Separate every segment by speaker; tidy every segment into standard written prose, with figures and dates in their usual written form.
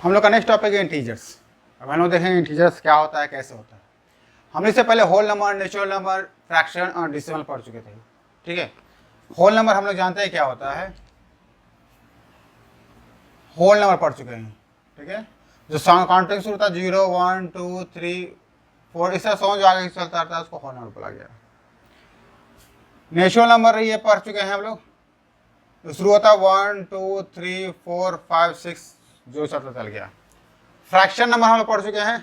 Speaker 1: हम लोग का नेक्स्ट टॉपिक है इंटीजर्स। अब हम लोग देखेंगे इंटीजर्स क्या होता है, कैसे होता है। हमने इससे पहले whole number, natural number, fraction और डेसिमल पढ़ चुके थे। ठीक है, होल नंबर हम लोग जानते हैं क्या होता है, होल नंबर पढ़ चुके हैं। ठीक है, जो काउंटिंग शुरू होता है 0 1 2 3 4 इससे सॉन्ग जो आगे चलता रहता है उसको होल नंबर बोला गया। नेचुरल नंबर ये पढ़ चुके हैं हम लोग, तो शुरू होता है 1 2 3 4 5 6 जो चलता चल गया। फ्रैक्शन नंबर हम लोग पढ़ चुके हैं।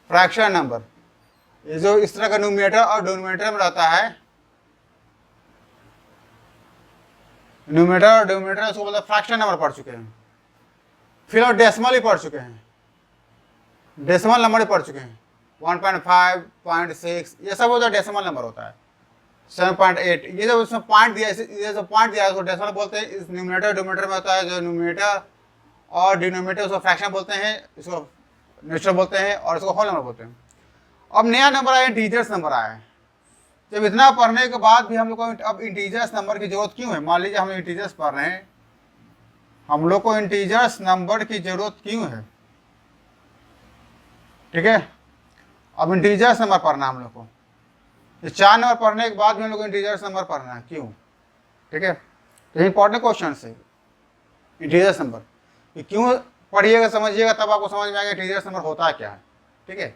Speaker 1: फ्रैक्शन नंबर ये जो इस तरह का न्यूमरेटर और डिनोमिनेटर में रहता है, न्यूमरेटर और डिनोमिनेटर उसको बोलते हैं फ्रैक्शन नंबर पढ़ चुके हैं। फिर और डेसिमल ही पढ़ चुके हैं, डेसिमल नंबर ही पढ़ चुके हैं। 1.5 0.6 ये सब होता है डेसिमल नंबर होता है। 7.8 ये जब उसमें पॉइंट दिया, ये जो पॉइंट दिया है उसको डेसिमल बोलते हैं। इस न्यूमरेटर डिनोमिनेटर में होता है, जो न्यूमरेटर और डिनोमिनेटर उसको फ्रैक्शन बोलते हैं, इसको नेचुरल बोलते हैं और इसको होल नंबर बोलते हैं। अब नया नंबर आया, इंटीजर्स नंबर आया है। जब इतना पढ़ने के बाद भी हम लोग को अब इंटीजर्स नंबर की जरूरत क्यों है? मान लीजिए हम इंटीजर्स पढ़ रहे हैं, हम लोग को इंटीजर्स नंबर की जरूरत क्यों है? ठीक है, अब इंटीजर्स नंबर पढ़ना हम लोग को, ये 4 नंबर पढ़ने के बाद भी हम लोग को इंटीजर्स नंबर पढ़ना है, क्यों? ठीक है, तो इंपॉर्टेंट क्वेश्चन है इंटीजर्स नंबर, ये क्यों पढ़िएगा समझिएगा तब आपको समझ में आएगा इंटीजर्स नंबर होता क्या है। ठीक है,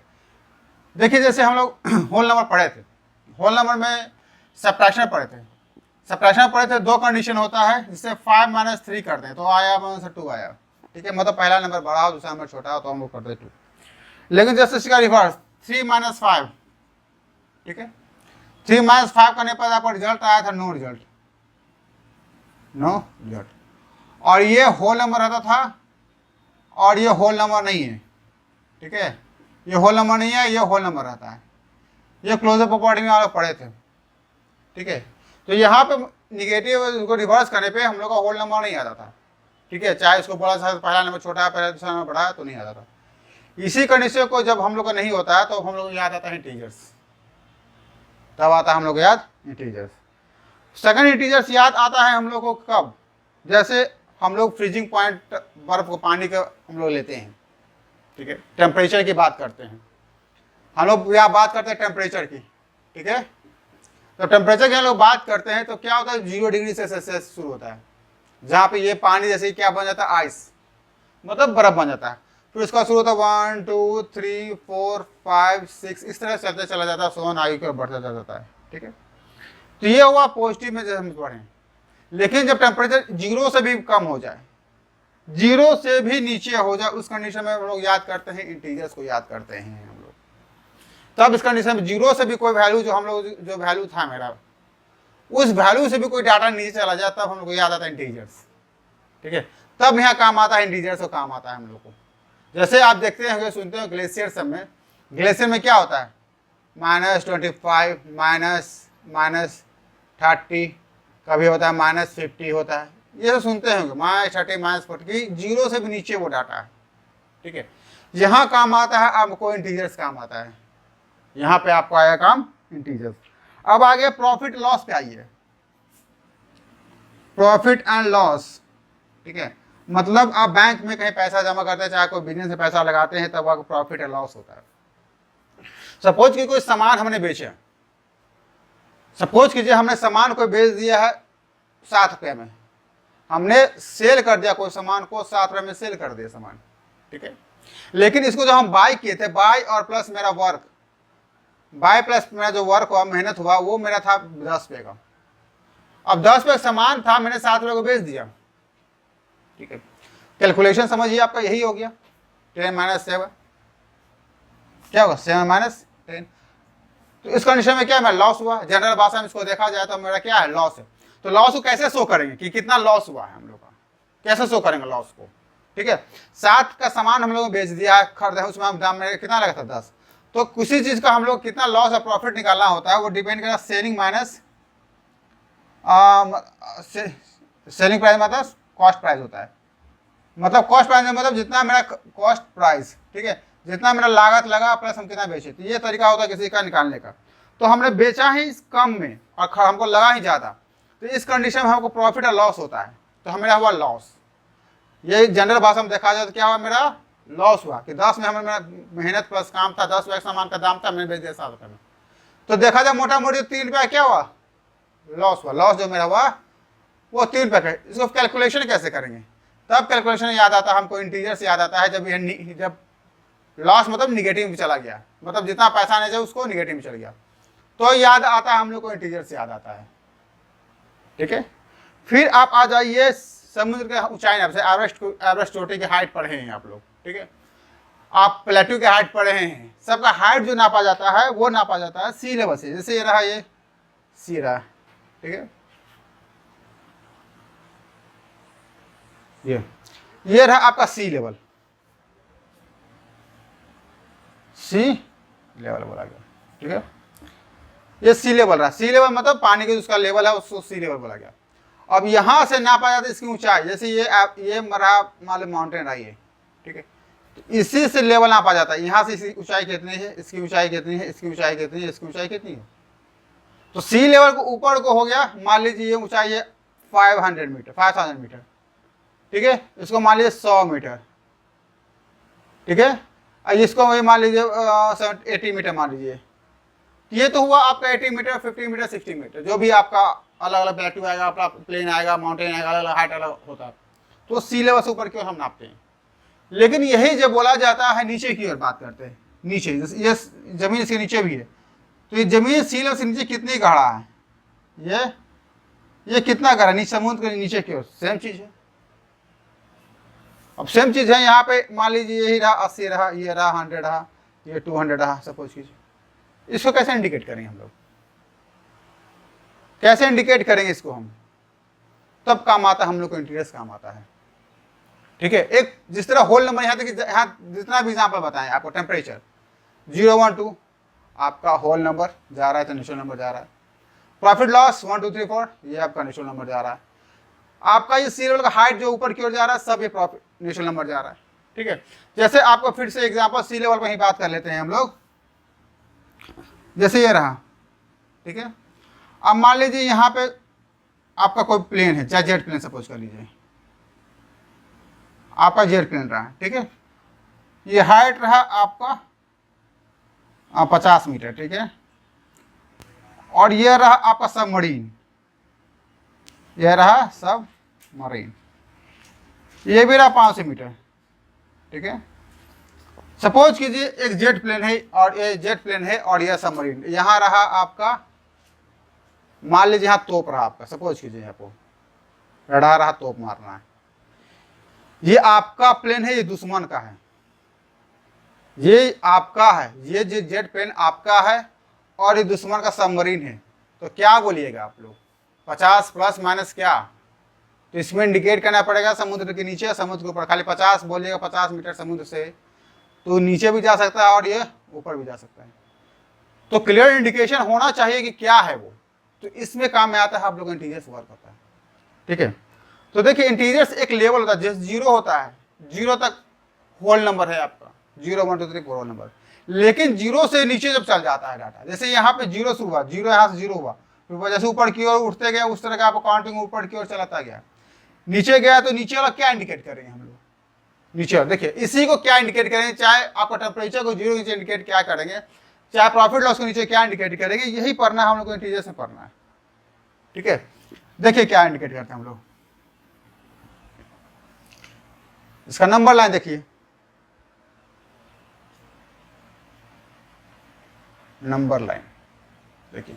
Speaker 1: देखिए जैसे हम लोग होल नंबर पढ़े थे, होल नंबर में सब्ट्रैक्शन पढ़े थे। सब्ट्रैक्शन पढ़े थे, 2 कंडीशन होता है जिससे 5 - 3 करते हैं तो आया 2 आया। ठीक है, मतलब पहला नंबर बड़ा हो दूसरा नंबर छोटा हो तो हम लोग करते 2। लेकिन जैसे इसका रिवर्स 3 - 5, ठीक है, 3 - 5 करने पर आपका रिजल्ट आया था नो रिजल्ट, नो रिजल्ट। और ये होल नंबर रहता था और ये होल नंबर नहीं है। ठीक है, ये होल नंबर नहीं है, ये होल नंबर रहता है। ये क्लोजर प्रॉपर्टी में आप लोग पढ़े थे। ठीक है, तो यहाँ पे निगेटिव को रिवर्स करने पे हम लोग का होल नंबर नहीं आता था। ठीक है, चाहे इसको बड़ा सा पहला नंबर छोटा है, पहला दूसरा नंबर बड़ा है तो नहीं आता था। इसी कंडीशन को जब हम लोग का नहीं होता है तो हम लोग को याद आता है इंटीजर्स, तब आता है हम लोग को याद इंटीजर्स। सेकंड इंटीजर्स याद आता है हम लोग को कब? जैसे हम लोग फ्रीजिंग पॉइंट बर्फ को पानी का हम लोग लेते हैं। ठीक है, टेम्परेचर की बात करते हैं हम लोग, यहाँ बात करते हैं टेम्परेचर की। ठीक है, तो टेम्परेचर की हम लोग बात करते हैं तो क्या होता है 0 डिग्री से सेल्सियस शुरू होता है, जहाँ पे ये पानी जैसे क्या बन जाता है, आइस, मतलब बर्फ बन जाता है। फिर उसका शुरू होता है 1 2 3 4 5 6 इस तरह चलते चला जाता है, सोन आगे की ओर बढ़ता जाता है। ठीक है, तो ये हुआ पॉजिटिव में जब हम पढ़ें। लेकिन जब टेम्परेचर 0 से भी कम हो जाए, 0 से भी नीचे हो जाए, उस कंडीशन में हम लोग याद करते हैं इंटीजर्स को याद करते हैं हम लोग। तब इस कंडीशन में 0 से भी कोई वैल्यू जो हम लोग जो वैल्यू था मेरा, उस वैल्यू से भी कोई डाटा नीचे चला जाए तब हम लोग को याद आता है इंटीजर्स। ठीक है, तब यहाँ काम आता है इंटीजर्स को, काम आता है हम लोग को। जैसे आप देखते हैं सुनते हैं ग्लेशियर सब में, ग्लेशियर में क्या होता है -25 -30 कभी होता है -50 होता है, ये तो सुनते होंगे -30 -40 0 से भी नीचे वो डाटा है। ठीक है, यहाँ काम आता है आपको इंटीजर्स काम आता है, यहाँ पे आपको आया काम इंटीजर्स। अब आगे प्रॉफिट लॉस पे आइए, प्रॉफिट एंड लॉस। ठीक है, मतलब आप बैंक में कहीं पैसा जमा करते हैं, चाहे कोई बिजनेस में पैसा लगाते हैं, तब आपको प्रॉफिट एंड लॉस होता है। सपोज कि कोई सामान हमने बेचा, सपोज कीजिए हमने सामान को बेच दिया है 7 रुपये में, हमने सेल कर दिया कोई सामान को 7 रुपये में सेल कर दिया सामान। ठीक है, लेकिन इसको जो हम बाय किए थे, बाय और प्लस मेरा वर्क, बाय प्लस मेरा जो वर्क हुआ, मेहनत हुआ, वो मेरा था 10 रुपये का। अब 10 रुपये सामान था, मैंने 7 रुपये को बेच दिया। ठीक है, कैलकुलेशन समझिए आपका यही हो गया, 10 - 7 क्या होगा 7 - 10। तो इस कंडीशन में क्या है, लॉस हुआ। जनरल भाषा में इसको देखा जाए तो मेरा क्या है, लॉस है। तो लॉस को कैसे शो करेंगे कि कितना लॉस हुआ है हम लोग का, कैसे शो करेंगे लॉस को? ठीक है, 7 का सामान हम लोग बेच दिया, खरीदा, उसमें दाम मेरे कितना लगा था 10। तो किसी चीज का हम लोग कितना लॉस और प्रॉफिट निकालना होता है, वो डिपेंड करेगा सेलिंग माइनस सेलिंग प्राइस मतलब कॉस्ट प्राइस होता है। मतलब कॉस्ट प्राइस मतलब जितना मेरा कॉस्ट प्राइस, ठीक है, जितना मेरा लागत लगा प्लस हम कितना बेचे। तो ये तरीका होता है किसी का निकालने का। तो हमने बेचा ही कम में और हमको लगा ही ज़्यादा, तो इस कंडीशन में हमको प्रॉफिट और लॉस होता है। तो हमारा हुआ लॉस। ये जनरल भाषा में देखा जाए तो क्या हुआ, मेरा लॉस हुआ कि 10 में हमें मेरा मेहनत प्लस काम था, 10 रुपये सामान का दाम था, मैंने बेच दिया 7 रुपये में। तो देखा जाए मोटा मोटी 3 रुपया क्या हुआ, लॉस हुआ। लॉस जो मेरा हुआ वो 3 रुपये का। इसको कैलकुलेशन कैसे करेंगे, तब कैलकुलेशन याद आता है हमको, इंटीजर से याद आता है जब लॉस मतलब निगेटिव में चला गया, मतलब जितना पैसा आने चाहिए उसको निगेटिव में चल गया, तो याद आता है हम लोग को, इंटीजर से याद आता है। ठीक है, फिर आप आ जाइए समुद्र के ऊंचाई नाप से, एवरेस्ट चोटी की हाइट पढ़े हैं आप लोग। ठीक है, आप प्लेट्यू की हाइट पढ़े हैं। सबका हाइट जो नापा जाता है वो नापा जाता है सी लेवल से। जैसे ये रहा, ये सी रहा, ठीक है, ये रहा आपका सी लेवल, सी लेवल बोला गया। ठीक है, ये सी लेवल रहा। सी लेवल मतलब पानी का उसका लेवल है, उसको सी लेवल बोला गया। अब यहां से नापा जाता है इसकी ऊंचाई। जैसे ये रहा मान लो माउंटेन रहा ये, ठीक है, तो इसी से लेवल नापा जाता है। यहाँ से इसकी ऊंचाई कितनी है, इसकी ऊंचाई कितनी है, इसकी ऊंचाई कितनी है, इसकी ऊंचाई कितनी है। तो सी लेवल को ऊपर को हो गया, मान लीजिए ये ऊंचाई है 500 मीटर, 5000 मीटर। ठीक है, इसको मान लीजिए 100 मीटर। ठीक है, इसको मान लीजिए 80 मीटर मान लीजिए। ये तो हुआ आपका 80 मीटर, 50 मीटर, 60 मीटर, जो भी आपका अलग अलग प्लेट्यू आएगा, आपका प्लेन आएगा, माउंटेन आएगा, अलग अलग हाइट अलग होता है। तो सी लेवल से ऊपर की ओर हम नापते हैं। लेकिन यही जब बोला जाता है नीचे की ओर बात करते हैं, नीचे ये जमीन इसके नीचे भी है, तो ये जमीन सी लेवल से नीचे कितनी गहरा है, ये कितना गहरा, नीचे समुद्र के नीचे की ओर, सेम चीज है। अब सेम चीज है यहाँ पे, मान लीजिए यही रहा 80 रहा, ये रहा 100 रहा, ये 200 रहा, सपोज कीजिए। इसको कैसे इंडिकेट करेंगे हम लोग, कैसे इंडिकेट करेंगे इसको हम, तब काम आता है हम लोग को इंटीरियर्स काम आता है। ठीक है, एक जिस तरह होल नंबर यहाँ तक, यहाँ जितना भी एग्जाम्पल बताएं आपको, टेम्परेचर 0, 1, 2 आपका होल नंबर जा रहा है तो नेचुरल नंबर जा रहा है। प्रॉफिट लॉस 1, 2, 3, 4 ये आपका नेचुरल नंबर जा रहा है। आपका ये सी लेवल का हाइट जो ऊपर की ओर जा रहा है, सब ये प्रॉफिट नेचुरल नंबर जा रहा है। ठीक है, जैसे आपको फिर से एग्जाम्पल सी लेवल पर ही बात कर लेते हैं हम लोग। जैसे ये रहा, ठीक है, अब मान लीजिए यहाँ पे आपका कोई प्लेन है, चाहे जेट प्लेन सपोज कर लीजिए, आपका जेट प्लेन रहा। ठीक है, ये हाइट रहा आपका 50 मीटर। ठीक है, और ये रहा आपका सबमरीन, ये रहा सबमरीन, ये भी रहा 500 मीटर। ठीक है, सपोज कीजिए एक जेट प्लेन है और ये जेट प्लेन है और यह सबमरीन। यहाँ रहा आपका, मान लीजिए यहाँ तोप रहा आपका, सपोज कीजिए यहाँ को रडार रहा, तोप मारना है। ये आपका प्लेन है, ये दुश्मन का है, ये आपका है, ये जेट प्लेन आपका है और ये दुश्मन का सबमरीन है। तो क्या बोलिएगा आप लोग, 50 प्लस माइनस क्या, तो इसमें इंडिकेट करना पड़ेगा समुद्र के नीचे, समुद्र के ऊपर। खाली 50 बोलिएगा, 50 मीटर समुद्र से, तो नीचे भी जा सकता है और ये ऊपर भी जा सकता है। तो क्लियर इंडिकेशन होना चाहिए कि क्या है वो, तो इसमें काम में आता है आप लोग इंटीरियर्स वर्क होता है। ठीक है, तो देखिए इंटीरियर्स एक लेवल होता है, जैसे 0 होता है, 0 तक होल नंबर है आपका, 0, 1, 2, 3, 4 होल नंबर। लेकिन 0 से नीचे जब चल जाता है डाटा, जैसे यहाँ पे 0 से हुआ, 0 यहाँ से 0 हुआ, फिर जैसे ऊपर की ओर उठते गए उस तरह का आपको काउंटिंग ऊपर की ओर चलाता गया। नीचे गया तो नीचे वाला क्या इंडिकेट करेंगे हम लोग, नीचे वाला देखिए, इसी को क्या इंडिकेट करेंगे, चाहे आपको टेम्परेचर को 0 नीचे इंडिकेट क्या करेंगे, चाहे प्रॉफिट लॉस को नीचे क्या इंडिकेट करेंगे, यही पढ़ना है हम लोग को, इंटीरियर्स में पढ़ना है। ठीक है, देखिए क्या इंडिकेट करते हैं हम लोग, इसका नंबर लाइन देखिए, नंबर लाइन देखिए,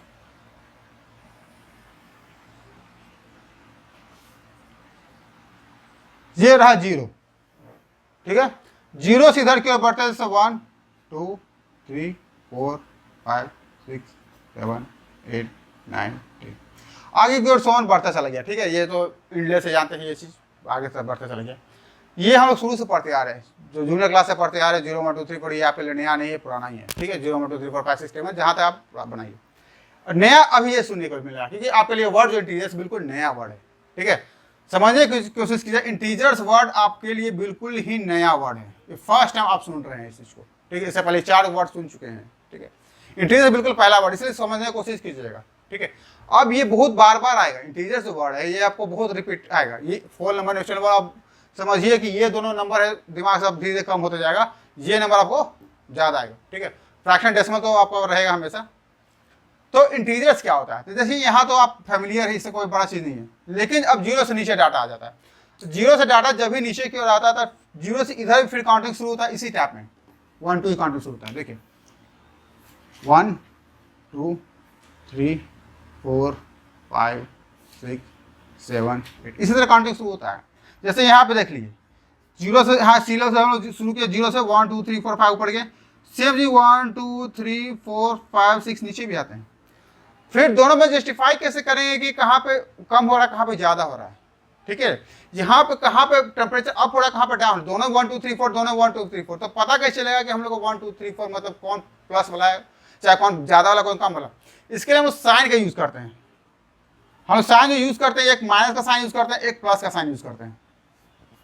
Speaker 1: ये रहा 0। ठीक है, 0 से इधर की ओर बढ़ते हैं, 1, 2, 3, 4, 5, 6, 7, 8, 9, 10 आगे की ओर 1 बढ़ता चला गया। ठीक है, ये तो इंडिया से जानते हैं ये चीज, आगे से बढ़ता चला गया। ये हम लोग शुरू से पढ़ते आ रहे हैं, जो जूनियर क्लास से पढ़ते आ रहे हैं, 0, 1, 2, 3, 4 ये आपके लिए नया नहीं है, पुराना ही है। ठीक है, 0, 1, 2, 3, 4, 5, 6, 7 जहाँ तक आप बनाइए। और नया अभी ये सुनने को मिला, क्योंकि आपके लिए वर्ड जो इंटीरियर्स बिल्कुल नया वर्ड है। ठीक है, समझने की कोशिश कीजिए, इंटीजर्स वर्ड आपके लिए बिल्कुल ही नया वर्ड है, ये फर्स्ट टाइम आप सुन रहे हैं इस चीज को। ठीक है, इससे पहले 4 वर्ड सुन चुके हैं। ठीक है, इंटीजर बिल्कुल पहला वर्ड, इसलिए समझने की कोशिश कीजिएगा। ठीक है, अब ये बहुत बार बार आएगा, इंटीजर जो वर्ड है ये आपको बहुत रिपीट आएगा। ये फोल नंबर नेचुरल वर्ड, समझिए कि ये दोनों नंबर है, दिमाग से अब धीरे धीरे कम होता जाएगा, ये नंबर आपको ज़्यादा आएगा, ठीक है। फ्रैक्शन डेसिमल तो आपका रहेगा हमेशा। तो इंटीजर्स क्या होता है, तो जैसे यहाँ तो आप फैमिलियर है, इससे कोई बड़ा चीज़ नहीं है, लेकिन अब जीरो से नीचे डाटा आ जाता है। तो जीरो से डाटा जब भी नीचे की ओर आता था, जीरो से इधर भी फिर काउंटिंग शुरू होता है, इसी टाइप में 1 2 काउंटिंग शुरू होता है। देखिए 1 2 3 4 5 6 7 8 इसी तरह काउंटिंग शुरू होता है। जैसे यहाँ पे देख लीजिए, जीरो से, हाँ सीलो से हम लोग शुरू किया, जीरो से 1 2 3 4 5 ऊपर गए, सेम जी 1 2 3 4 5 6 नीचे भी आते हैं। फिर दोनों में जस्टिफाई कैसे करेंगे कि कहाँ पे कम हो रहा है, कहाँ पे ज़्यादा हो रहा है, ठीक है। यहाँ पे कहाँ पे टेम्परेचर अप हो रहा है, कहाँ पे डाउन, दोनों 1 2 3 4, दोनों 1 2 3 4, तो पता कैसे चलेगा कि हम लोग को 1 2 3 4 मतलब कौन प्लस वाला है, चाहे कौन ज़्यादा वाला कौन कम वाला। इसके लिए हम साइन का यूज़ करते हैं। हम साइन जो यूज़ करते हैं, एक माइनस का साइन यूज़ करते हैं, एक प्लस का साइन यूज़ करते हैं,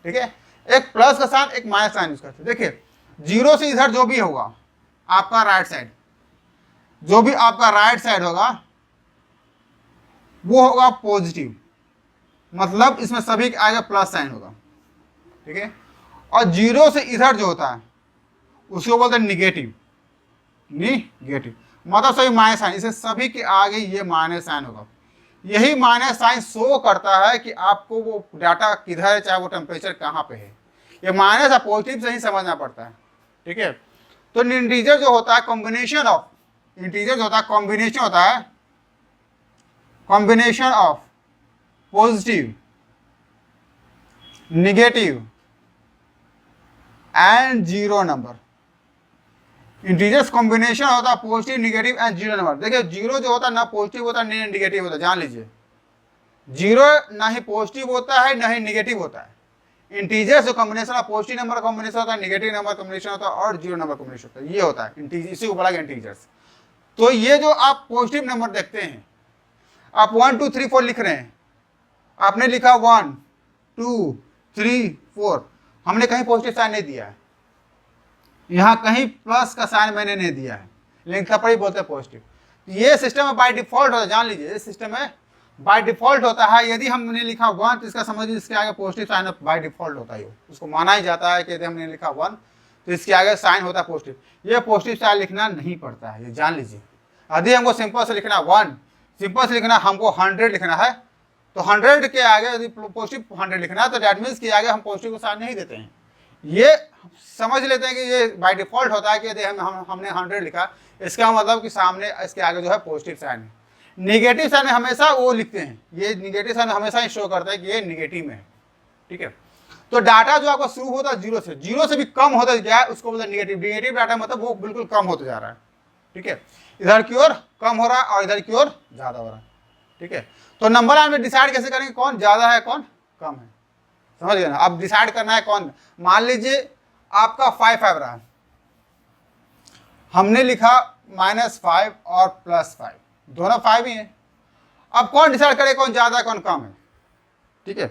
Speaker 1: ठीक है। एक प्लस का साइन, एक माइनस साइन यूज़ करते हैं। देखिए जीरो से इधर जो भी होगा आपका राइट साइड, जो भी आपका राइट साइड होगा वो होगा पॉजिटिव, मतलब इसमें सभी के आगे प्लस साइन होगा, ठीक है। और जीरो से इधर जो होता है उसको बोलते हैं निगेटिव, निगेटिव मतलब सभी माइनस साइन, इसे सभी के आगे ये माइनस साइन होगा। यही माइनस साइन शो करता है कि आपको वो डाटा किधर है, चाहे वो टेम्परेचर कहाँ पे है। ये माइनस और पॉजिटिव से ही समझना पड़ता है, ठीक है। तो इंटीजर जो होता है कॉम्बिनेशन ऑफ, इंटीजर जो होता है कॉम्बिनेशन होता है, combination of positive, negative and zero number. Integers combination होता है positive, negative and zero number. देखिए जीरो जो होता है ना पॉजिटिव होता है ना नेगेटिव होता है, जान लीजिए जीरो ना ही पॉजिटिव होता है ना ही नेगेटिव होता है। इंटीजर्स जो combination of positive number combination होता है, नेगेटिव नंबर कॉम्बिनेशन होता है और जीरो नंबर कॉम्बिनेशन होता है, ये होता है इंटीजर, इसी को बोला गया इंटीजर्स। तो ये जो आप पॉजिटिव नंबर देखते हैं, आप 1 2 3 4 लिख रहे हैं, आपने लिखा 1 2 3 4, हमने कहीं पॉजिटिव साइन नहीं दिया है, यहाँ कहीं प्लस का साइन मैंने नहीं दिया है, लेकिन तब ही बोलते हैं पॉजिटिव। ये सिस्टम में बाय डिफॉल्ट होता है, जान लीजिए ये सिस्टम में बाय डिफॉल्ट होता है। यदि हमने लिखा 1 तो इसका समझिए इसके आगे पॉजिटिव साइन बाय डिफॉल्ट होता है, उसको माना ही जाता है कि यदि हमने लिखा 1 तो इसके आगे साइन होता है पॉजिटिव। ये पॉजिटिव साइन लिखना नहीं पड़ता है, ये जान लीजिए। यदि हमको सिंपल से लिखना 1, सिंपल से लिखना, हमको 100 लिखना है, तो 100 के आगे यदि पॉजिटिव 100 लिखना है तो डैट मीन्स के आगे हम पॉजिटिव को साइन नहीं देते हैं। ये समझ लेते हैं कि ये बाय डिफॉल्ट होता है कि यदि हमने 100 लिखा, इसका मतलब कि सामने इसके आगे जो है पॉजिटिव साइन है। निगेटिव साइन में हमेशा वो लिखते हैं, ये निगेटिव साइन हमेशा ही शो करता है कि ये निगेटिव में है, ठीक है। तो डाटा जो आपका शुरू होता है जीरो से भी कम होता गया है, उसको बोलते हैं निगेटिव। निगेटिव डाटा मतलब वो बिल्कुल कम होते जा रहा है, ठीक है। इधर की ओर कम हो रहा है और इधर की ओर ज़्यादा हो रहा है, ठीक है। तो नंबर लाइन में डिसाइड कैसे करेंगे कौन ज़्यादा है कौन कम है, समझ गए ना। अब डिसाइड करना है कौन, मान लीजिए आपका 5 रहा, हमने लिखा -5 और +5, दोनों 5 ही हैं। अब कौन डिसाइड करे कौन ज़्यादा है कौन कम है, ठीक है।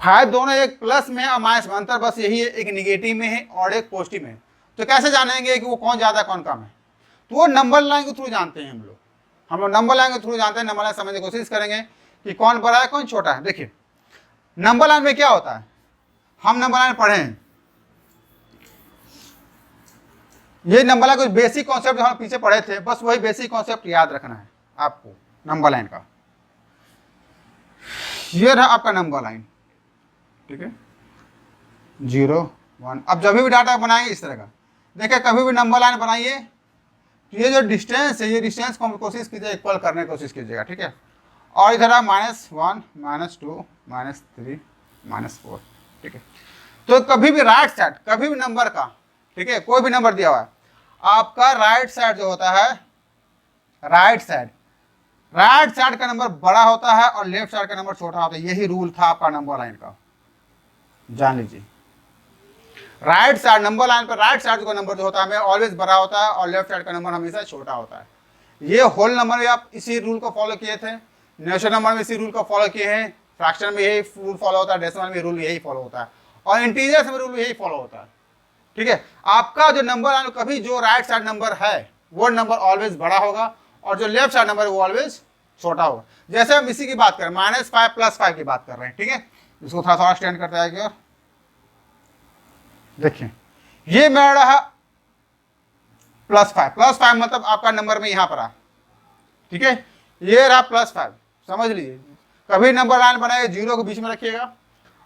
Speaker 1: 5 दोनों एक प्लस में है और माइनस में, अंतर बस यही है, एक निगेटिव में है और एक पॉजिटिव में है। तो कैसे जानेंगे कि वो कौन ज़्यादा कौन कम है, तो वो नंबर लाइन के थ्रू जानते हैं हम लोग नंबर लाइन के थ्रू जानते हैं। नंबर लाइन समझने की कोशिश करेंगे कि कौन बड़ा है कौन छोटा है। देखिए नंबर लाइन में क्या होता है, हम नंबर लाइन पढ़े हैं, ये नंबर लाइन कुछ बेसिक कॉन्सेप्ट जो हम पीछे पढ़े थे, बस वही बेसिक कॉन्सेप्ट याद रखना है आपको नंबर लाइन का। ये रहा आपका नंबर लाइन, ठीक है, 0 1। अब जब भी डाटा बनाएंगे इस तरह का, देखिए कभी भी नंबर लाइन बनाइए तो ये जो डिस्टेंस है, ये डिस्टेंस को हम कोशिश कीजिए इक्वल करने की कोशिश कीजिएगा, ठीक है। और इधर है -1 -2 -3 -4, ठीक है। तो कभी भी राइट साइड, कभी भी नंबर का, ठीक है, कोई भी नंबर दिया हुआ है, आपका राइट साइड जो होता है, राइट साइड का नंबर बड़ा होता है और लेफ्ट साइड का नंबर छोटा होता है। यही रूल था आपका नंबर लाइन का, जान लीजिए। राइट साइड नंबर लाइन पर राइट साइड का नंबर जो होता है ऑलवेज बड़ा होता है और लेफ्ट साइड का नंबर हमेशा छोटा होता है। ये होल नंबर में आप इसी रूल को फॉलो किए थे, नेचुरल नंबर में इसी रूल को फॉलो किए हैं, फ्रैक्शन में यही रूल फॉलो होता है, डेसिमल में रूल यही फॉलो होता है और इंटीजर्स में रूल यही फॉलो होता है, ठीक है। आपका जो नंबर लाइन कभी जो राइट साइड नंबर है वो नंबर ऑलवेज बड़ा होगा और जो लेफ्ट साइड नंबर है वो ऑलवेज छोटा होगा। जैसे हम इसी की बात करें, -5 + 5 की बात कर रहे हैं, ठीक है। इसको थोड़ा सा स्टैंड करता है कि और देखिए ये मेरा रहा +5, +5 मतलब आपका नंबर में यहां पर आ, ठीक है, ये रहा +5, समझ लीजिए। कभी नंबर लाइन बनाएगा 0 को बीच में रखिएगा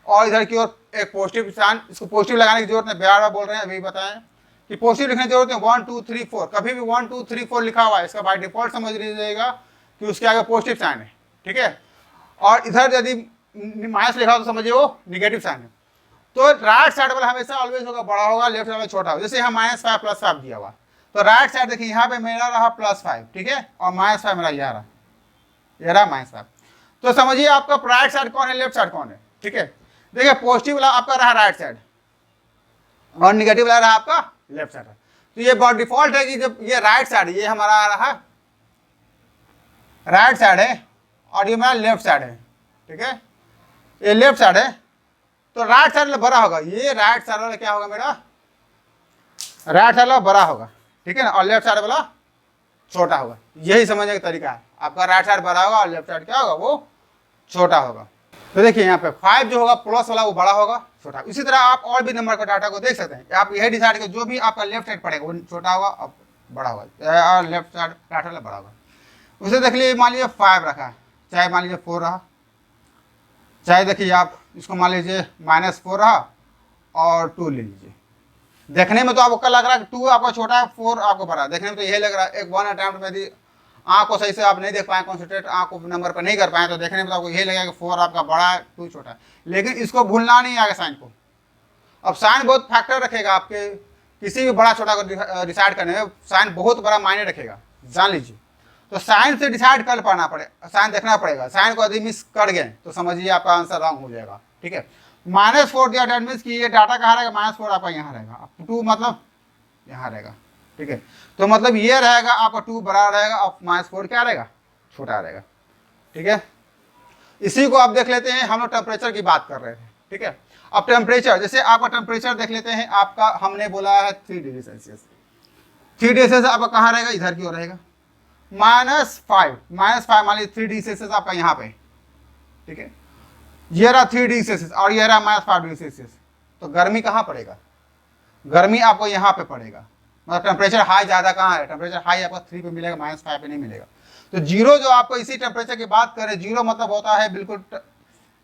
Speaker 1: और इधर की ओर एक पॉजिटिव निशान, इसको पॉजिटिव लगाने की जरूरत नहीं, बार बोल रहे हैं अभी बताएं कि पॉजिटिव लिखने की जरूरत है। 1 2 3 4 कभी भी 1 2 3 4 लिखा हुआ है, इसका बाय डिफॉल्ट समझ लीजिएगा कि उसके आगे पॉजिटिव साइन है, ठीक है। और इधर यदि माइनस लिखा हो तो समझिए वो निगेटिव साइन है। तो राइट साइड वाला हमेशा ऑलवेज होगा बड़ा होगा, लेफ्ट साइड वाला छोटा होगा। जैसे यहाँ -5 +5 दिया हुआ, तो राइट साइड देखिए यहाँ पे मेरा रहा +5, ठीक है, और -5 मेरा यह रहा, ये रहा -5। तो समझिए आपका राइट साइड कौन है, लेफ्ट साइड कौन है, ठीक है। देखिए पॉजिटिव वाला आपका रहा राइट साइड और निगेटिव वाला रहा आपका लेफ्ट साइड। तो ये बाय डिफॉल्ट है कि जब ये राइट साइड, ये हमारा आ रहा राइट साइड है और ये मेरा लेफ्ट साइड है, ठीक है, ये लेफ्ट साइड है, तो राइट साइड बड़ा होगा, ये राइट साइड वाला क्या होगा मेरा, राइट साइड वाला बड़ा होगा, ठीक है ना, और लेफ्ट साइड वाला छोटा होगा। यही समझने का तरीका है, आपका राइट साइड बड़ा होगा और लेफ्ट साइड क्या होगा, वो छोटा होगा। तो देखिए यहाँ पे 5 जो होगा प्लस वाला वो बड़ा होगा, छोटा। इसी तरह आप और भी नंबर का डाटा को देख सकते हैं। आप यही डिसाइड करें जो भी आपका लेफ्ट साइड पड़ेगा वो छोटा होगा और बड़ा होगा, और लेफ्ट साइड राइट वाला बड़ा होगा। उसे देख लीजिए, मान लीजिए 5 रखा है, चाहे मान लीजिए 4 रहा, चाहे देखिए आप इसको मान लीजिए -4 रहा और 2 ले लीजिए। देखने में तो आपको क्या लग रहा है, 2 आपका छोटा है, 4 आपको बड़ा है, देखने में तो यही लग रहा है। एक 1 अटेम्प्ट में यदि आँख को सही से आप नहीं देख पाए, कॉन्सेंट्रेट आँख को नंबर पर नहीं कर पाए, तो देखने में तो आपको यही लगेगा कि 4 आपका बड़ा है, 2 छोटा है। लेकिन इसको भूलना नहीं आगे साइन को। अब साइन बहुत फैक्टर रखेगा आपके किसी भी बड़ा छोटा को डिसाइड करने में, साइन बहुत बड़ा मायने रखेगा, जान लीजिए। तो साइन से डिसाइड कर पाना पड़ेगा, साइन देखना पड़ेगा। साइन को यदि मिस कर गए तो समझिए आपका आंसर रॉन्ग हो जाएगा, ठीक है। -4 दिया, डेट मीन्स कि ये डाटा कहाँ रहेगा, -4 आपका यहाँ रहेगा, 2 मतलब यहाँ रहेगा, ठीक है। तो मतलब ये रहेगा आपका 2 बड़ा रहेगा और -4 क्या रहेगा, छोटा रहेगा, ठीक है। इसी को आप देख लेते हैं, हम लोग टेम्परेचर की बात कर रहे थे, ठीक है। अब टेम्परेचर, जैसे आपका टेम्परेचर देख लेते हैं, आपका हमने बोला है 3 डिग्री सेल्सियस। 3 डिग्री सेल्सियस आपका कहाँ रहेगा, इधर की ओर रहेगा। -5 मान लीजिए 3 डिग्री सेल्सियस आपका यहाँ पे, ठीक है। ये रहा 3 डिग्री सेल्सियस और ये रहा -5 डिग्री सेल्सियस। तो गर्मी कहाँ पड़ेगा, गर्मी आपको यहाँ पे पड़ेगा। मतलब टेम्परेचर हाई ज़्यादा कहाँ है, टेम्परेचर हाई आपका 3 पे मिलेगा, -5 पे नहीं मिलेगा। तो 0 जो आपको इसी टेम्परेचर की बात करें, 0 मतलब होता है बिल्कुल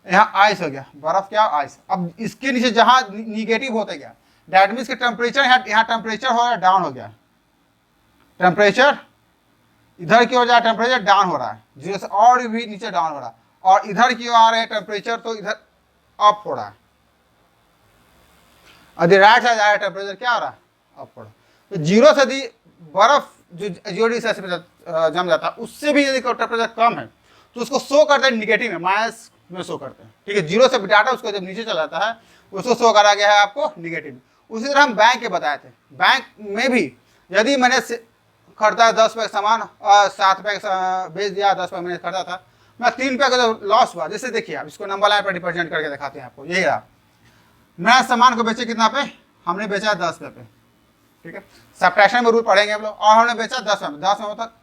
Speaker 1: यहाँ आइस हो गया, बर्फ क्या आइस। अब इसके नीचे जहाँ निगेटिव होते गया, डैट मीन्स कि टेम्परेचर यहाँ टेम्परेचर हो रहा है, डाउन हो गया, टेम्परेचर इधर की ओर जा टेम्परेचर डाउन हो रहा है, 0 से और भी नीचे डाउन हो रहा है, और इधर की ओर आ रहे हैं टेम्परेचर तो इधर अप हो रहा है। यदि राइट साइड आ रहा है टेम्परेचर क्या हो रहा है, अप हो रहा है। तो 0 से यदि बर्फ जो 0 डिग्री सेल्सियस जम जाता है, उससे भी यदि टेम्परेचर कम है तो उसको शो करते हैं निगेटिव में, माइनस में शो करते हैं, ठीक है। 0 से डाटा उसको जब नीचे चला जाता है उसको शो करा गया है आपको निगेटिव। उसी तरह हम बैंक के बताए थे, बैंक में भी यदि मैंने खरीदा है 10 रुपये का सामान और 7 रुपये का बेच दिया, 10 रुपये मैंने खरीदा था, मैं 3 रुपये का जो लॉस हुआ, जैसे देखिए आप इसको नंबर लाइन पर रिप्रेजेंट करके दिखाते हैं आपको। यही रहा, मैं सामान को बेचे कितना पे, हमने बेचा 10 रुपये पे, ठीक है। सब्ट्रैक्शन में रूल पढ़ेंगे हम लोग, और हमने बेचा 10 रुपये में। 10 में मतलब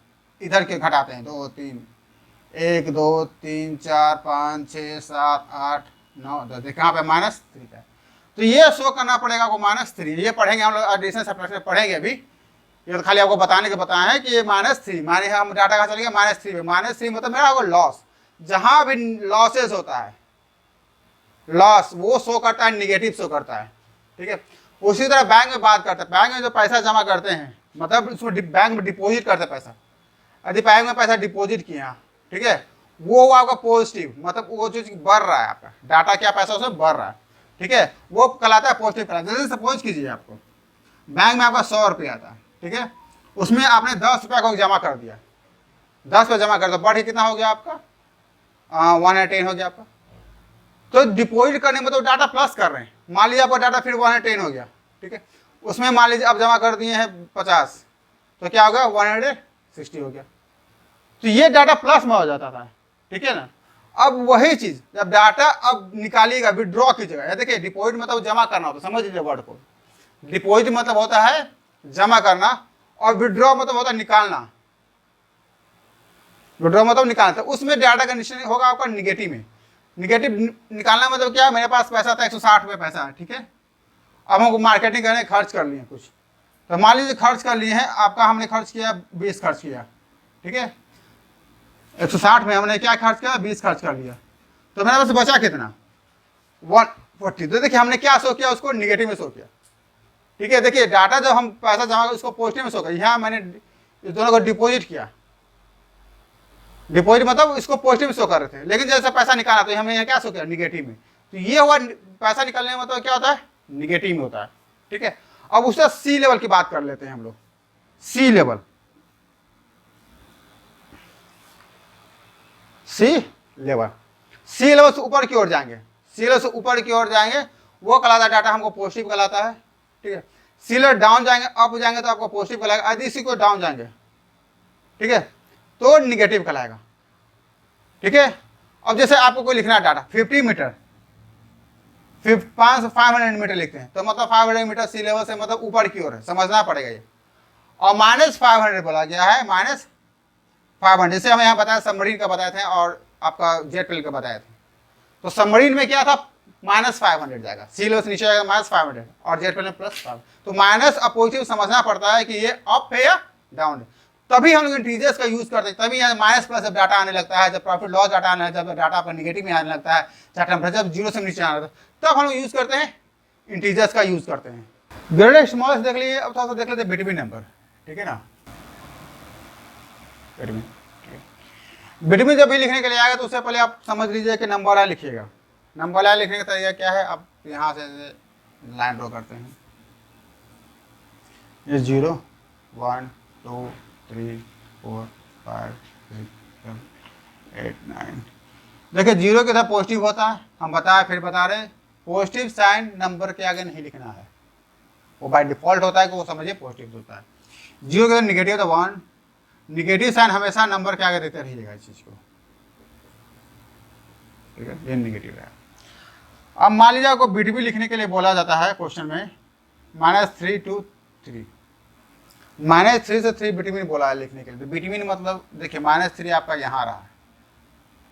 Speaker 1: इधर के घटाते हैं, 2 3 1 2 3 4 5 6 7 8 9 10, देखिए यहाँ पे -3 है। तो ये शो करना पड़ेगा आपको -3। ये पढ़ेंगे हम लोग, एडिशन सब्ट्रैक्शन पढ़ेंगे अभी। ये तो खाली आपको बताने के बताया है कि ये -3 माने हम डाटा कहाँ चल गया, -3 में। -3 मतलब मेरा आपको लॉस, जहाँ भी लॉसेस होता है, लॉस वो शो करता है, निगेटिव शो करता है, ठीक है। उसी तरह बैंक में बात करते हैं, बैंक में जो पैसा जमा करते हैं, मतलब उसमें बैंक में डिपॉजिट करते हैं पैसा। यदि बैंक में पैसा डिपॉजिट किया, ठीक है, वो आपका पॉजिटिव, मतलब वो जो बढ़ रहा है आपका डाटा, क्या पैसा उसमें बढ़ रहा है, ठीक है, वो कहलाता है पॉजिटिव पैसा। जैसे सपोज कीजिए आपको बैंक में आपका 100 रुपये आता है, ठीक है, उसमें आपने 10 रुपये को जमा कर दिया, 10 रुपये जमा कर दो, बढ़ कितना हो गया आपका, 110 हो गया आपका। तो डिपॉजिट करने में तो डाटा प्लस कर रहे हैं, मान लीजिए आपका डाटा फिर 110 हो गया, ठीक है, उसमें मान लीजिए आप जमा कर दिए हैं 50, तो क्या हो गया 160 हो गया। तो ये डाटा प्लस में हो जाता था, ठीक है ना। अब वही चीज जब डाटा अब निकालिएगा, विड्रॉ कीजिएगा, देखिए डिपॉजिट मतलब जमा करना होता है, समझ लीजिए वर्ड को। डिपॉजिट मतलब होता है जमा करना और विड्रॉ मतलब होता है निकालना। विड्रॉ मतलब निकालना, तो उसमें डाटा कंडीशन होगा आपका निगेटिव में। निगेटिव निकालना मतलब क्या, मेरे पास पैसा था 160 रुपये पैसा है, ठीक है। अब हमको मार्केटिंग करने खर्च कर लिए कुछ, तो मान लीजिए खर्च कर लिए हैं, आपका हमने खर्च किया 20 खर्च किया, ठीक है। 160 में हमने क्या खर्च किया, 20 खर्च कर लिया, तो मेरे पास बचा कितना, 140। तो देखिए हमने क्या शो किया, उसको निगेटिव में शो किया, ठीक है। देखिए डाटा जब हम पैसा जमा उसको पॉजिटिव में शो किया, यहाँ मैंने इस दोनों को डिपॉजिट किया, डिपॉजिट मतलब इसको पॉजिटिव में शो कर रहे थे, लेकिन जैसे पैसा निकाला तो हमें यहाँ क्या शो किया, निगेटिव में। तो ये हुआ पैसा निकालने में मतलब क्या होता है, निगेटिव में होता है, ठीक है। अब उससे सी लेवल की बात कर लेते हैं हम लोग, सी लेवल, सी लेवल, सी लेवल से ऊपर की ओर जाएंगे, सी लेवल से ऊपर की ओर जाएंगे, वो कहलाता डाटा हमको पॉजिटिव कहलाता है, ठीक है। सी लेवल डाउन जाएंगे, अप जाएंगे तो आपको पॉजिटिव कहलाएगा, यदि इसी को डाउन जाएंगे, ठीक है, तो निगेटिव कहलाएगा, ठीक है। अब जैसे आपको कोई लिखना है डाटा 50 मीटर, 500 मीटर लिखते हैं, तो मतलब 500 मीटर सी लेवल से मतलब ऊपर की ओर है, समझना पड़ेगा ये। और -500 बोला गया है, -500, जैसे हमें यहाँ बताया सबमरीन का बताए थे और आपका जेट प्लेन का बताया था। तो सबमरीन में क्या था, -500 जाएगा, सी लेवल से नीचे जाएगा -500, और जेट प्लेन में +500। तो माइनस अपोजिटिव समझना पड़ता है कि ये अप है या डाउन है, तभी हम लोग इंटीजर्स का यूज करते हैं। तभी यहाँ माइनस प्लस जब डाटा आने लगता है, जब प्रॉफिट लॉस डाटा आने लगता है, जब डाटा आपका निगेटिव में आने लगता है, जब 0 से नीचे आने लगता है, तब हम लोग यूज करते हैं, इंटीजर्स का यूज करते हैं। ग्रेटेस्ट स्मॉलेस्ट देख लिए, अब थोड़ा सा देख लेते हैं बिटवीन नंबर, ठीक है ना। बिटवीन जब भी लिखने के लिए आएगा तो उससे पहले आप समझ लीजिए कि नंबर लाइन लिखिएगा। नंबर लाइन लिखने का तरीका क्या है, आप यहाँ से लाइन ड्रॉ करते हैं, ये 0 1 2 3 4 5 6 7 8 9। देखिए 0 के साथ पॉजिटिव होता है, हम बताए फिर बता रहे, पॉजिटिव साइन नंबर के आगे नहीं लिखना है, वो बाय डिफॉल्ट होता है कि वो समझिए पॉजिटिव होता है। 0 के साथ निगेटिव तो 1, निगेटिव साइन हमेशा नंबर के आगे देते रहिएगा इस चीज को, ठीक है, ये निगेटिव है। अब मान लीजिए आपको बिटवीन लिखने के लिए बोला जाता है क्वेश्चन में, -3 to 3, -3 से 3 बिटवीन बोला है लिखने के लिए। तो बिटवीन मतलब देखिए -3 आपका यहाँ रहा है।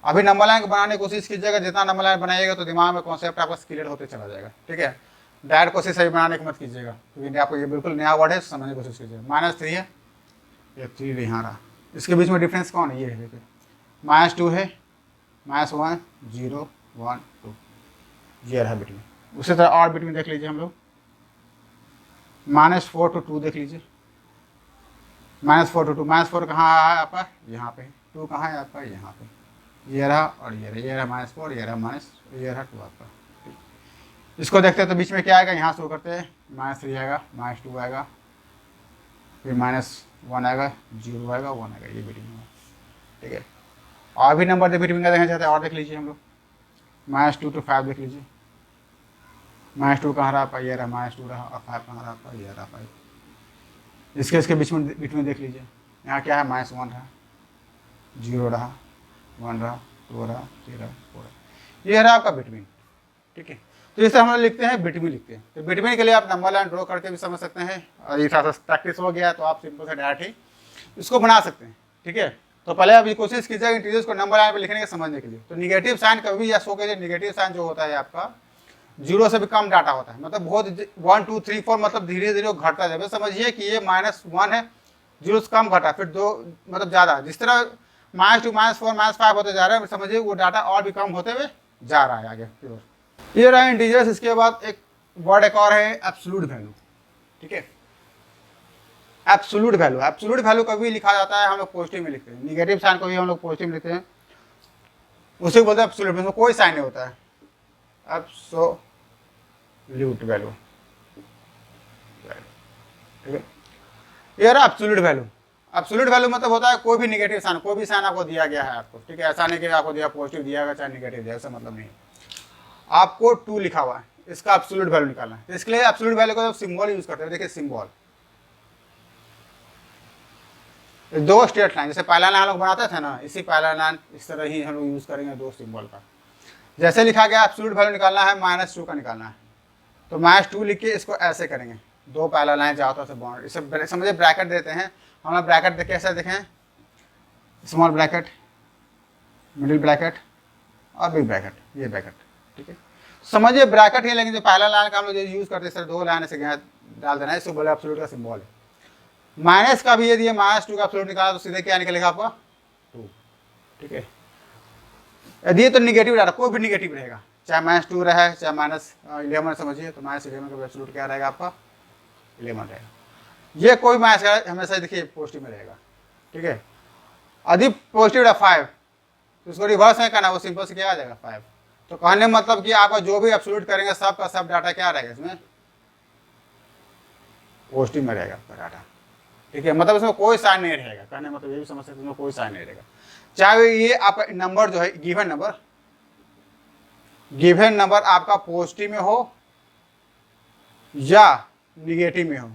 Speaker 1: अभी नंबर लाइन बनाने की कोशिश कीजिएगा, जितना नंबर लाइन बनाइएगा तो दिमाग में कॉन्सेप्ट आपका क्लियर होते चला जाएगा, ठीक है। डायरेक्ट कोशिश सही बनाने की मत कीजिएगा, क्योंकि आपको ये बिल्कुल नया वर्ड है, समझने की कोशिश कीजिएगा। -3 है, ये 3 यहाँ रहा, इसके बीच में डिफरेंस कौन है, ये है, देखिए -2 है, -1 0 1 2, ये रहा बिटवीन। उसी तरह और बिटवीन देख लीजिए हम लोग, -4 to 2 देख लीजिए, -4 to 2, -4 कहाँ है आपका, यहाँ पे, 2 कहाँ है आपका, यहाँ पे, ये रहा और ये रहा -4, ये रहा ये रहा 2 आपका। इसको देखते हैं तो बीच में क्या आएगा, यहाँ शुरू करते हैं, -3 आएगा, -2 आएगा, फिर -1 आएगा, 0 आएगा, 1 आएगा, ये बिटवीन, ठीक है। और भी नंबर बिटवीन का देखना चाहते हैं और देख लीजिए हम लोग, -2 to 5 देख लीजिए, -2 कहाँ रहा आपका, ये रहा -2 रहा, और 5 कहाँ रहा आपका, ये रहा 5। इसके बीच में देख लीजिए, यहाँ क्या है, -1 रहा, 0 रहा, 1 रहा, 2 रहा, 3 रहा, 4 रहा, ये रहा आपका बिटवीन, ठीक है। तो इसे हम लोग लिखते हैं बिटवीन लिखते हैं। तो बिटवीन के लिए आप नंबर लाइन ड्रॉ करके भी समझ सकते हैं, और ये थोड़ा सा प्रैक्टिस हो गया तो आप सिंपल से डायरेक्ट ही इसको बना सकते हैं, ठीक है। तो पहले आप ये कोशिश कीजिएगा इंटीजर्स को नंबर लाइन पर लिखने के समझने के लिए। तो निगेटिव साइन कभी या शो कीजिए, निगेटिव साइन जो होता है आपका 0 से भी कम डाटा होता है, मतलब बहुत 1 2 3 4 मतलब धीरे धीरे घटता जाए। समझिए कि ये -1 है, 0 से कम घटा, फिर 2 मतलब ज़्यादा, जिस तरह -2 -4 -5 होते जा रहे हैं, समझिए वो डाटा और भी कम होते हुए जा रहा है आगे की ओर। ये रहा इंटीजर्स। इसके बाद एक वर्ड एक और है, एब्सोल्यूट वैल्यू, ठीक है। एब्सोल्यूट वैल्यू, एब्सोल्यूट वैल्यू कभी लिखा जाता है, हम लोग पॉजिटिव में लिखते हैं, निगेटिव साइन को भी हम लोग पॉजिटिव में लिखते हैं, उसे बोलते हैं एब्सोल्यूट, में कोई साइन नहीं होता है, एब्सोल्यूट वैल्यू, ठीक है। ये रहा एब्सोल्यूट वैल्यू। एब्सोल्यूट वैल्यू मतलब होता है कोई भी निगेटिव साइन, कोई भी साइन आपको दिया गया है आपको, ठीक है, ऐसा नहीं कि आपको दिया पॉजिटिव दिया गया चाहे निगेटिव दिया, ऐसा मतलब नहीं। आपको 2 लिखा हुआ है, इसका एब्सोल्यूट वैल्यू निकालना है, तो इसके लिए एब्सोल्यूट वैल्यू का सिंबल यूज करते हैं। देखिए सिंबल, 2 स्ट्रेट लाइन, जैसे पहला लाइन हम लोग बनाते थे ना, इसी पहला लाइन इस तरह ही हम लोग यूज करेंगे 2 सिंबल का। जैसे लिखा गया एब्सोल्यूट वैल्यू निकालना है, -2 का निकालना है, तो -2 लिख के इसको ऐसे करेंगे, 2 पहला लाइन जाता है बॉन्ड, इसे समझिए ब्रैकेट देते हैं हम लोग। ब्रैकेट देखे ऐसे देखें, स्मॉल ब्रैकेट, मिडिल ब्रैकेट, और बिग ब्रैकेट, ये ब्रैकेट, ठीक है। समझिए ब्रैकेट ही, लेकिन जो पहला लाइन का हम लोग यूज करते हैं सर, 2 लाइन से डाल देना है, इसको बोले एब्सोल्यूट का सिंबल है। माइनस का भी यदि -2 का एब्सोल्यूट निकाला तो सीधे क्या निकलेगा आपका 2, ठीक है। यदि तो निगेटिव डाटा, कोई भी निगेटिव रहेगा, चाहे -2 रहे चाहे -11 समझिए, तो -11 का एब्सोल्यूट क्या रहेगा आपका 11 रहेगा। ये कोई माइनस का हमेशा देखिए पॉजिटिव में रहेगा, ठीक है। यदि पॉजिटिव 5 तो उसको रिवर्स है करना, वो सिंपल से क्या आ जाएगा 5। तो कहने मतलब कि आपका जो भी एब्सोल्यूट करेंगे सब का सब डाटा क्या रहेगा इसमें पॉजिटिव में रहेगा आपका डाटा, ठीक है। मतलब इसमें कोई साइन नहीं रहेगा, कहने मतलब ये भी समझ सकते हैं इसमें कोई साइन नहीं रहेगा। चाहे ये आपका नंबर जो है गिवन नंबर आपका पॉजिटिव में हो या निगेटिव में हो,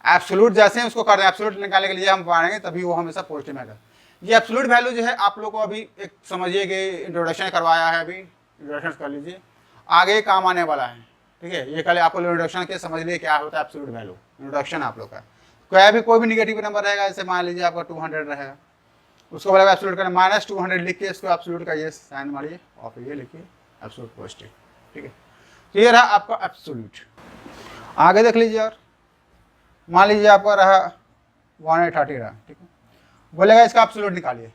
Speaker 1: एब्सोल्यूट जैसे उसको कर रहे हैं, एब्सोल्यूट निकालने के लिए हम पढ़ेंगे तभी वो हमेशा पॉजिटिव में आएगा। ये एब्सोल्यूट वैल्यू जो है आप लोग को अभी एक समझिए कि इंट्रोडक्शन करवाया है, अभी इंट्रोडक्शन कर लीजिए, आगे काम आने वाला है, ठीक है। ये कल आपको इंट्रोडक्शन के समझ लिए क्या होता है एब्सोल्यूट वैल्यू, इंट्रोडक्शन आप लोग का। कोई भी निगेटिव नंबर रहेगा, जैसे मान लीजिए आपका 200 रहेगा, उसको बोलेगा एब्सोल्यूट करना, -200 लिख के इसको एब्सोल्यूट का ये साइन मारिए और फिर ये लिखिए एब्सोल्यूट पॉजिटिव, ठीक है। तो ये रहा आपका एब्सोल्यूट। आगे देख लीजिए, और मान लीजिए आपका रहा 130 रहा, ठीक है। बोलेगा इसका एब्सोल्यूट निकालिए,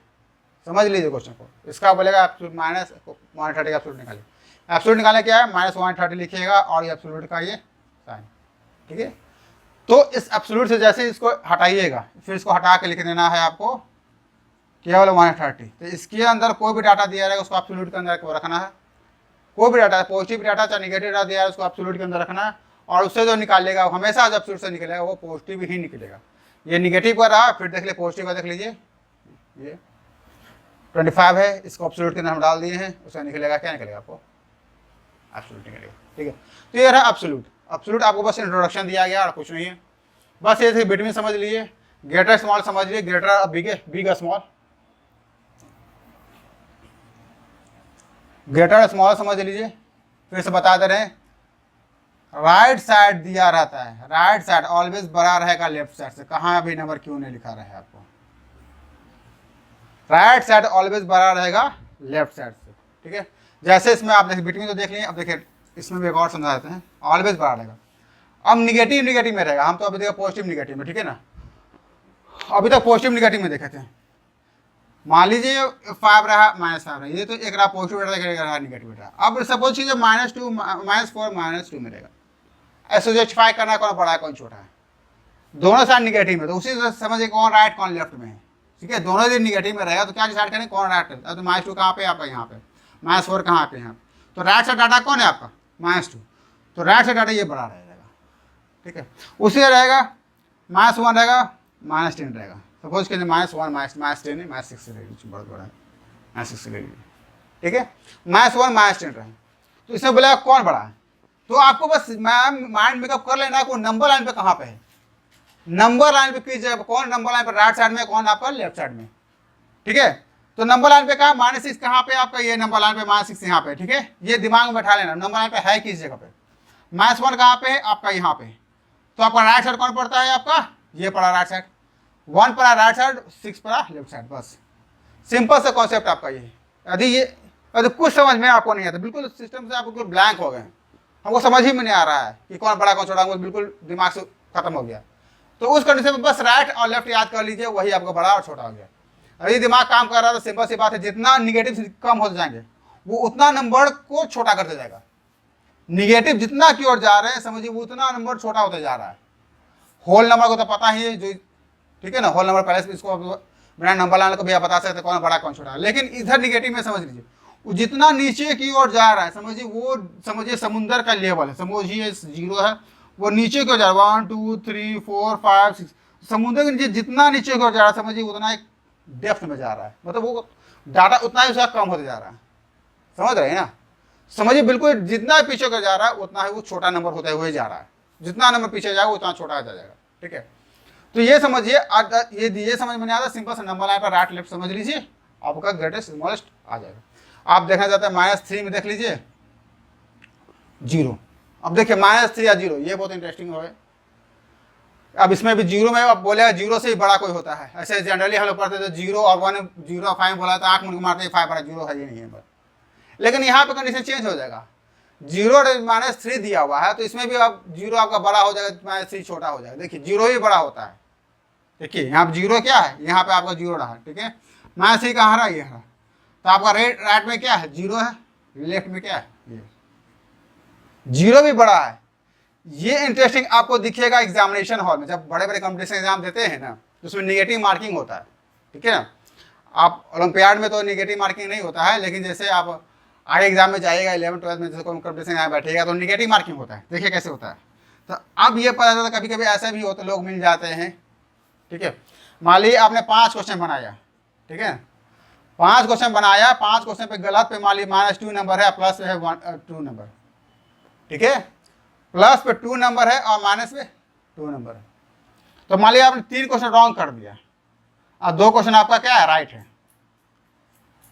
Speaker 1: समझ लीजिए क्वेश्चन को, इसका बोलेगा एब्सोल्यूट -130 का एब्सोल्यूट निकालिए। एब्सोल्यूट निकालना क्या है, -130 लिखिएगा और ये एब्सोल्यूट का ये साइन, ठीक है। तो इस एब्सोल्यूट से जैसे इसको हटाइएगा, फिर इसको हटा के लिख देना है आपको केवल 130। तो इसके अंदर कोई भी डाटा दिया रहेगा उसको एब्सोल्यूट के अंदर रखना है, कोई भी डाटा, पॉजिटिव डाटा चाहे निगेटिव डाटा दिया है उसको एब्सोल्यूट के अंदर रखना है, और उससे जो निकालेगा हमेशा जो एब्सोल्यूट से निकलेगा वो पॉजिटिव ही निकलेगा। ये निगेटिव का रहा, फिर देख लीजिए पॉजिटिव का देख लीजिए, ये 25 है, इसको एब्सोल्यूट के अंदर हम डाल दिए हैं, उसका निकलेगा क्या निकलेगा आपको एब्सोल्यूट निकलेगा, ठीक है। तो ये रहा एब्सोल्यूट। एब्सोल्यूट आपको बस इंट्रोडक्शन दिया गया और कुछ नहीं है, बस ये थे बिटवीन समझ लीजिए, ग्रेटर स्मॉल समझ लीजिए, greater big small, greater small समझ लीजिए। फिर से बता दे रहे हैं, राइट साइड दिया रहता है, राइट साइड ऑलवेज बड़ा रहेगा लेफ्ट साइड से, कहाँ अभी नंबर क्यों नहीं लिखा रहा है आपको, राइट साइड ऑलवेज बड़ा रहेगा लेफ्ट साइड से, ठीक है। जैसे इसमें आप देखिए बिटवीन तो देख लिए, अब देखिए इसमें भी एक और समझा देते हैं, ऑलवेज बड़ा रहेगा। अब निगेटिव में रहेगा, हम तो अभी देखा पॉजिटिव निगेटिव में, ठीक है ना, अभी तक पॉजिटिव निगेटिव में देखे थे। मान लीजिए 5 रहा -5 रहा, ये तो एक रहा पॉजिटिव रहा निगेटिव रहा। अब सपोज कीजिए -2 -4 -2 में रहेगा, ऐसे जस्टिफाई करना कौन बड़ा है कौन छोटा है, दोनों साइड निगेटिव में, तो उसी से समझिए कौन राइट कौन लेफ्ट में है, ठीक है। दोनों दिन निगेटिव में रहेगा तो क्या डिसाइड करें कौन राइट है। तो -2 कहाँ पे आपका यहाँ पे, -4 कहाँ पे यहाँ पे, तो राइट साइड डाटा कौन है आपका -2, तो राइट साइड डाटा ये बड़ा रहेगा, ठीक है। उसी रहेगा -1 रहेगा -10 रहेगा, सपोज करिए -1 -10 -6 रहेगी, बहुत बड़ा है -6 रहेगी, ठीक है। -1 -10 रहे, तो इसमें बोलेगा कौन बड़ा है, तो आपको बस माइंड मेकअप कर लेना को नंबर लाइन पे कहाँ पे है, नंबर लाइन पे कीजिए, कौन नंबर लाइन पे राइट साइड में, कौन आपका लेफ्ट साइड में, ठीक है। तो नंबर लाइन पे कहा -6 कहाँ पे आपका, ये नंबर लाइन पे -6 यहाँ पे, ठीक है। ये दिमाग में बैठा लेना, नंबर लाइन पे है किस जगह पे, -1 कहाँ पे है आपका यहाँ पे, तो आपका राइट साइड कौन पड़ता है आपका, ये पड़ा राइट साइड, 1 पड़ा राइट साइड, 6 पड़ा लेफ्ट साइड, बस सिंपल सा कॉन्सेप्ट आपका ये। यदि कुछ समझ में आपको नहीं आता, बिल्कुल सिस्टम से आप बिल्कुल ब्लैंक हो गए, हमको समझ ही में नहीं आ रहा है कि कौन बड़ा कौन छोटा, बिल्कुल दिमाग से खत्म हो गया, तो उस कंडीशन में बस राइट और लेफ्ट याद कर लीजिए, वही आपका बड़ा और छोटा हो गया। अभी दिमाग काम कर रहा है तो सिंपल सी बात है, जितना निगेटिव कम होते जाएंगे वो उतना नंबर को छोटा करते जाएगा, निगेटिव जितना की ओर जा रहे हैं समझिए वो उतना नंबर छोटा होता जा रहा है। होल नंबर को तो पता ही है जो, ठीक है ना, होल नंबर पहले से इसको बिना नंबर लाने को भी आप बता सकते कौन बड़ा कौन छोटा है, लेकिन इधर निगेटिव में समझ लीजिए वो जितना नीचे की ओर जा रहा है समझिए, वो समझिए समुंदर का लेवल है, समझिए 0 है वो नीचे की ओर जा रहा है, 1 2 3 4 5 6, समुद्र के नीचे जितना नीचे की ओर जा रहा है समझिए उतना एक डेप्थ में जा रहा है, मतलब वो डाटा उतना ही उसका कम होते जा रहा है, समझ रहे हैं ना, समझिए बिल्कुल जितना पीछे को जा रहा है उतना ही वो छोटा नंबर होता हुए जा रहा है, जितना नंबर पीछे जाएगा उतना छोटा हो जाएगा, ठीक है। तो ये समझिए, ये समझ में नहीं आता, सिंपल सा नंबर लाइन पर राइट लेफ्ट समझ लीजिए, आपका ग्रेटेस्ट स्मॉलेस्ट आ जाएगा। आप देखना चाहते हैं -3 में देख लीजिए 0, अब देखिए -3 या 0, ये बहुत इंटरेस्टिंग है। अब इसमें भी 0 में अब बोले 0 से ही बड़ा कोई होता है, ऐसे जनरली हम लोग पढ़ते थे 0 और 1 0 5 बोला तो आँख मुझ मारते 5 बड़ा 0 है ये नहीं है, बस लेकिन यहाँ पे कंडीशन चेंज हो जाएगा, 0-3 दिया हुआ है तो इसमें भी अब 0 आपका बड़ा हो जाएगा, -3 छोटा हो जाएगा। देखिए 0 ही बड़ा होता है, देखिए यहाँ पे 0 क्या है, यहाँ पे आपका 0 रहा, ठीक है, -3 कहाँ रहा, ये रहा, तो आपका राइट में क्या है 0 है, लेफ्ट में क्या है, ये 0 भी बड़ा है। ये इंटरेस्टिंग आपको दिखेगा एग्जामिनेशन हॉल में, जब बड़े बड़े कॉम्पिटिशन एग्जाम देते हैं ना तो उसमें निगेटिव मार्किंग होता है, ठीक है ना। आप ओलंपियाड में तो निगेटिव मार्किंग नहीं होता है, लेकिन जैसे आप आगे एग्जाम में जाइएगा 11th-12th में, जैसे कॉम्पिटिशन यहाँ बैठेगा तो निगेटिव मार्किंग होता है, देखिए कैसे होता है। तो अब ये पता चलता है कभी कभी ऐसा भी होता है, लोग मिल जाते हैं, ठीक है। मान लीजिए आपने 5 क्वेश्चन बनाया, ठीक है, 5 क्वेश्चन बनाया, 5 क्वेश्चन पे गलत पे मान लीजिए -2 नंबर है, प्लस पे है 2 नंबर, ठीक है, प्लस पे 2 नंबर है और माइनस पे 2 नंबर है। तो मान लीजिए आपने 3 क्वेश्चन रॉन्ग कर दिया और 2 क्वेश्चन आपका क्या है, राइट है।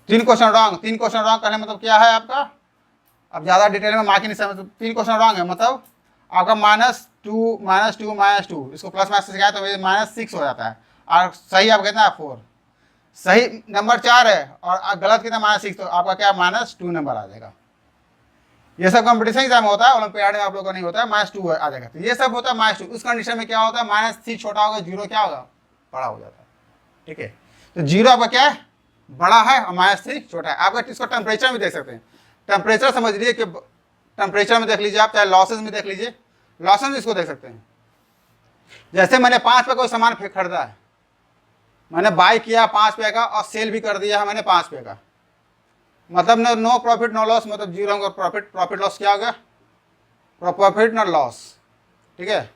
Speaker 1: 3 क्वेश्चन रॉन्ग करने मतलब क्या है आपका, अब ज़्यादा डिटेल में मार्किंग नहीं समझ, 3 क्वेश्चन रॉन्ग है मतलब आपका -2 इसको प्लस माइनस से गया तो -6 हो जाता है, और सही आप कितना है 4, सही नंबर 4 है और गलत कितना -6, तो आपका क्या -2 नंबर आ जाएगा। ये सब कंपटीशन एग्जाम होता है, ओलंपियाड में आप लोगों का नहीं होता है, -2 आ जाएगा। तो ये सब होता है -2। उस कंडीशन में क्या होता है, -3 छोटा होगा, 0 क्या होगा, बड़ा हो जाता है, ठीक है। तो 0 आपका क्या है, बड़ा है और -3 छोटा है। आपका इसको टेम्परेचर में देख सकते हैं, टेम्परेचर समझ लीजिए कि टेम्परेचर में देख लीजिए आप, चाहे लॉसेज में देख लीजिए, लॉसेज में इसको देख सकते हैं। जैसे मैंने 5 पे कोई सामान खरीदा है, मैंने बाई किया 5 पे का और सेल भी कर दिया है मैंने 5 पे का, मतलब नो प्रॉफिट नो लॉस, मतलब 0 होगा, प्रॉफिट लॉस क्या हो गया, प्रॉफिट ना लॉस, ठीक है,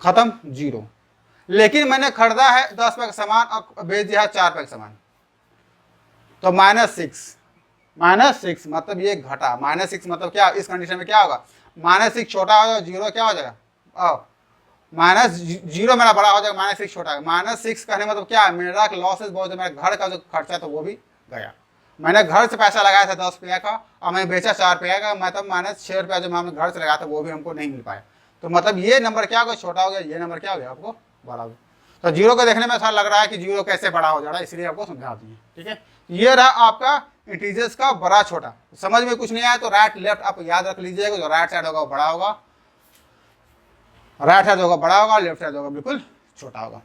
Speaker 1: खत्म 0। लेकिन मैंने खरीदा है 10 पे का सामान और बेच दिया है 4 पे का सामान, तो -6 मतलब ये घटा, -6 मतलब क्या, इस कंडीशन में क्या होगा, -6 छोटा हो जाएगा, 0 क्या हो जाएगा, -0 मेरा बड़ा हो जाएगा, -6 छोटा है। -6 कहने मतलब क्या है, मेरा लॉसेस बहुत है, मेरा घर का जो खर्चा था वो भी गया। मैंने घर से पैसा लगाया था 10 रुपये का और मैं बेचा 4 रुपये का, मतलब -6 रुपया जो मैंने घर से लगाया था वो भी हमको नहीं मिल पाया। तो मतलब ये नंबर क्या हो गया, छोटा हो गया, ये नंबर क्या हो गया आपको, बड़ा हो गया। तो 0 को देखने में ऐसा लग रहा है कि 0 कैसे बड़ा हो जा रहा है, इसलिए आपको समझा दिए, ठीक है। ये रहा आपका इंटीजर्स का बड़ा छोटा। समझ में कुछ नहीं आया तो राइट लेफ्ट आप याद रख लीजिएगा, जो राइट साइड होगा वो बड़ा होगा, राइट साइड होगा बड़ा होगा, लेफ्ट साइड होगा बिल्कुल छोटा होगा।